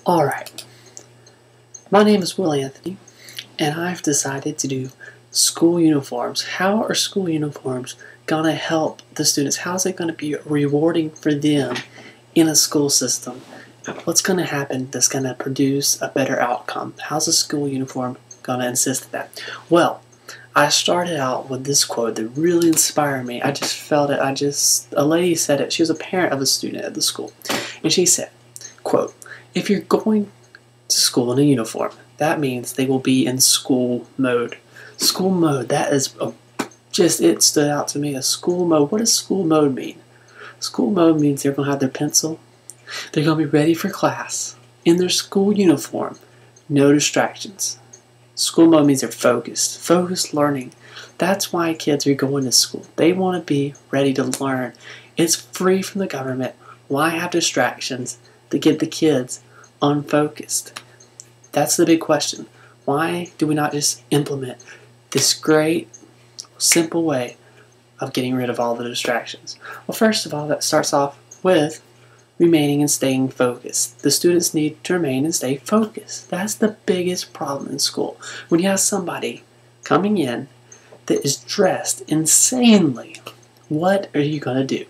Alright, my name is Will Anthony, and I've decided to do school uniforms. How are school uniforms going to help the students? How is it going to be rewarding for them in a school system? What's going to happen that's going to produce a better outcome? How's a school uniform going to assist that? Well, I started out with this quote that really inspired me. I just felt it. A lady said it. She was a parent of a student at the school. And she said, quote, "If you're going to school in a uniform, that means they will be in school mode." School mode, that is it stood out to me. A school mode. What does school mode mean? School mode means they're going to have their pencil. They're going to be ready for class in their school uniform. No distractions. School mode means they're focused. Focused learning. That's why kids are going to school. They want to be ready to learn. It's free from the government. Why have distractions to get the kids unfocused? That's the big question. Why do we not just implement this great, simple way of getting rid of all the distractions? Well, first of all, that starts off with remaining and staying focused. The students need to remain and stay focused. That's the biggest problem in school. When you have somebody coming in that is dressed insanely, what are you going to do?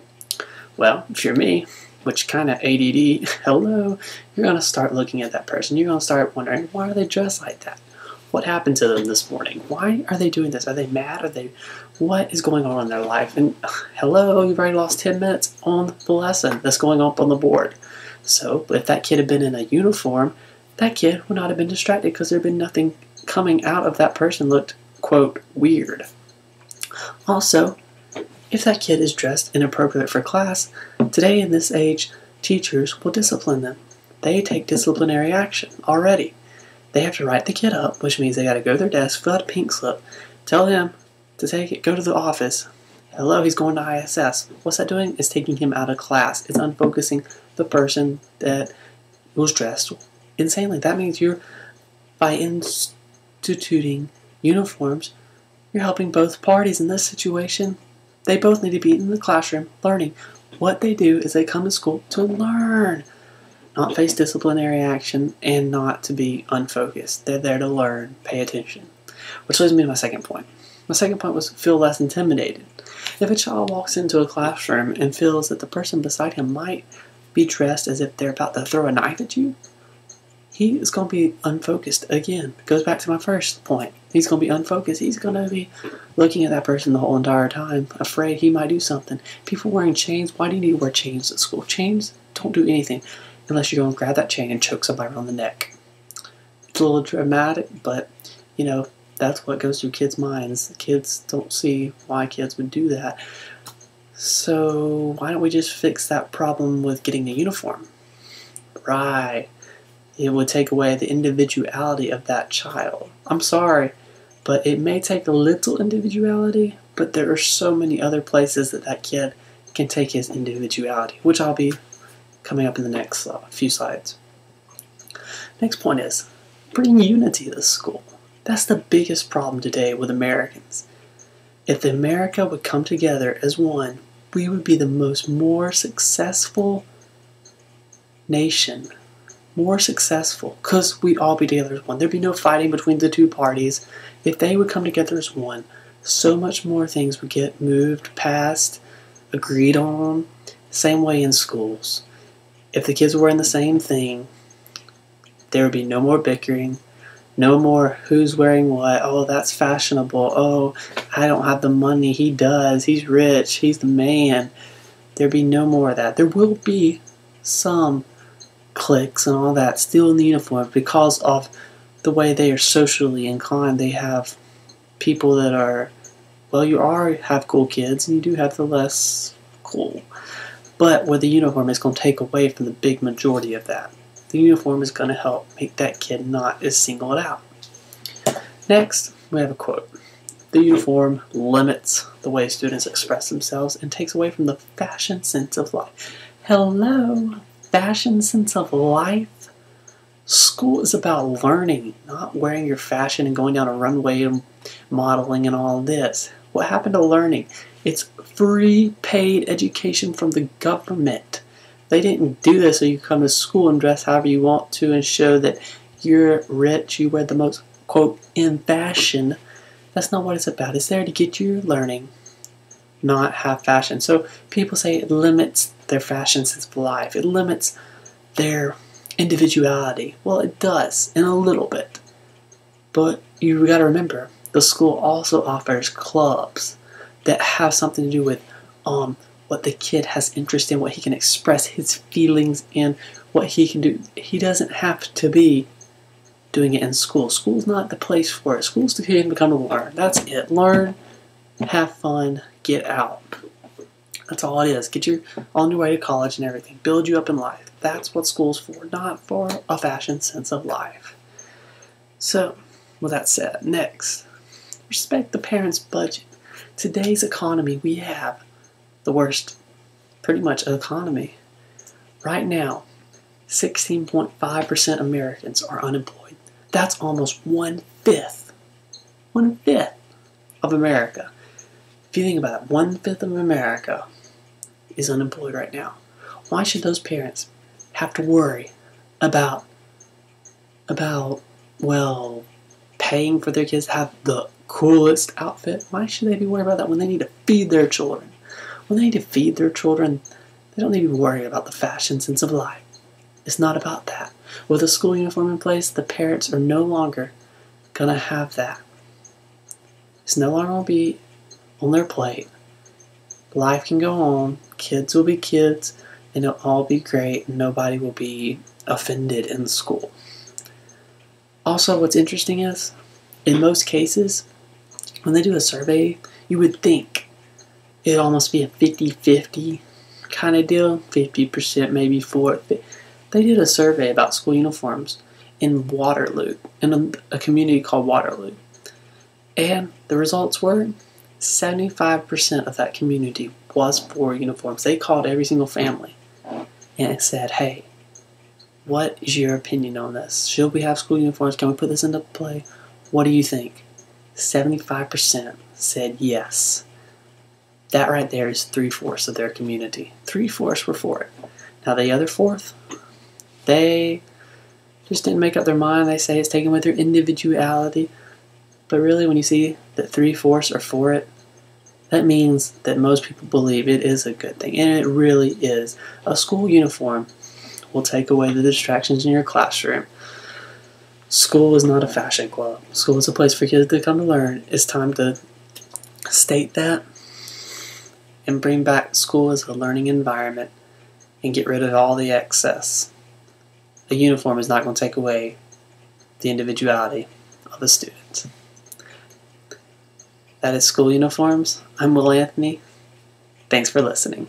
Well, if you're me, which kind of ADD, hello, you're going to start looking at that person. You're going to start wondering, why are they dressed like that? What happened to them this morning? Why are they doing this? Are they mad? What is going on in their life? And hello, you've already lost 10 minutes on the lesson that's going up on the board. So if that kid had been in a uniform, that kid would not have been distracted because there had been nothing coming out of that person looked, quote, weird. Also, if that kid is dressed inappropriate for class, today in this age, teachers will discipline them. They take disciplinary action already. They have to write the kid up, which means they got to go to their desk, fill out a pink slip, tell him to take it, go to the office. Hello, he's going to ISS. What's that doing? It's taking him out of class. It's unfocusing the person that was dressed insanely. That means by instituting uniforms, you're helping both parties in this situation. They both need to be in the classroom learning. What they do is they come to school to learn, not face disciplinary action, and not to be unfocused. They're there to learn, pay attention. Which leads me to my second point. My second point was feel less intimidated. If a child walks into a classroom and feels that the person beside him might be dressed as if they're about to throw a knife at you, he is going to be unfocused again. It goes back to my first point. He's going to be unfocused. He's going to be looking at that person the whole entire time, afraid he might do something. People wearing chains, why do you need to wear chains at school? Chains don't do anything unless you're going to grab that chain and choke somebody around the neck. It's a little dramatic, but, that's what goes through kids' minds. The kids don't see why kids would do that. So why don't we just fix that problem with getting a uniform? Right. It would take away the individuality of that child. I'm sorry, but it may take a little individuality, but there are so many other places that kid can take his individuality, which I'll be coming up in the next few slides. Next point is bring unity to school. That's the biggest problem today with Americans. If America would come together as one, we would be the more successful nation. More successful, because we'd all be together as one. There'd be no fighting between the two parties. If they would come together as one, so much more things would get moved, passed, agreed on. Same way in schools. If the kids were wearing the same thing, there would be no more bickering, no more who's wearing what. Oh, that's fashionable. Oh, I don't have the money. He does. He's rich. He's the man. There'd be no more of that. There will be some cliques and all that still in the uniform because of the way they are socially inclined. They have people that are, have cool kids, and you do have the less cool. But with the uniform, it's going to take away from the big majority of that. The uniform is going to help make that kid not as singled out. Next, we have a quote. The uniform limits the way students express themselves and takes away from the fashion sense of life. Hello, fashion sense of life? School is about learning, not wearing your fashion and going down a runway and modeling and all this. What happened to learning? It's free paid education from the government. They didn't do this so you come to school and dress however you want to and show that you're rich, you wear the most, quote, in fashion. That's not what it's about. It's there to get you learning, not have fashion. So people say it limits their fashion sense of life. It limits their individuality. Well, it does, in a little bit. But you got to remember, the school also offers clubs that have something to do with what the kid has interest in, what he can express his feelings in, what he can do. He doesn't have to be doing it in school. School's not the place for it. School's the kid to come to learn. That's it. Learn, have fun, get out. That's all it is. Get you on your way to college and everything. Build you up in life. That's what school's for, not for a fashion sense of life. So, with that said, next, respect the parents' budget. Today's economy, we have the worst, pretty much, economy. Right now, 16.5% Americans are unemployed. That's almost 1/5. 1/5 of America. If you think about it, 1/5 of America is unemployed right now. Why should those parents have to worry about well, paying for their kids to have the coolest outfit? Why should they be worried about that when they need to feed their children? When they need to feed their children, they don't need to worry about the fashion sense of life. It's not about that. With a school uniform in place, the parents are no longer going to have that. It's no longer going to be on their plate. Life can go on. Kids will be kids, and it'll all be great, and nobody will be offended in school. Also, what's interesting is, in most cases, when they do a survey, you would think it'd almost be a 50-50 kind of deal. 50% maybe for it. They did a survey about school uniforms in Waterloo, in a community called Waterloo. And the results were 75% of that community was for uniforms. They called every single family and said, hey, what is your opinion on this? Should we have school uniforms? Can we put this into play? What do you think? 75% said yes. That right there is 3/4 of their community. 3/4 were for it. Now the other fourth, they just didn't make up their mind. They say it's taken with their individuality. But really, when you see that 3/4 are for it, that means that most people believe it is a good thing. And it really is. A school uniform will take away the distractions in your classroom. School is not a fashion club. School is a place for kids to come to learn. It's time to state that and bring back school as a learning environment and get rid of all the excess. A uniform is not going to take away the individuality of a student. That is School Uniforms. I'm Will Anthony. Thanks for listening.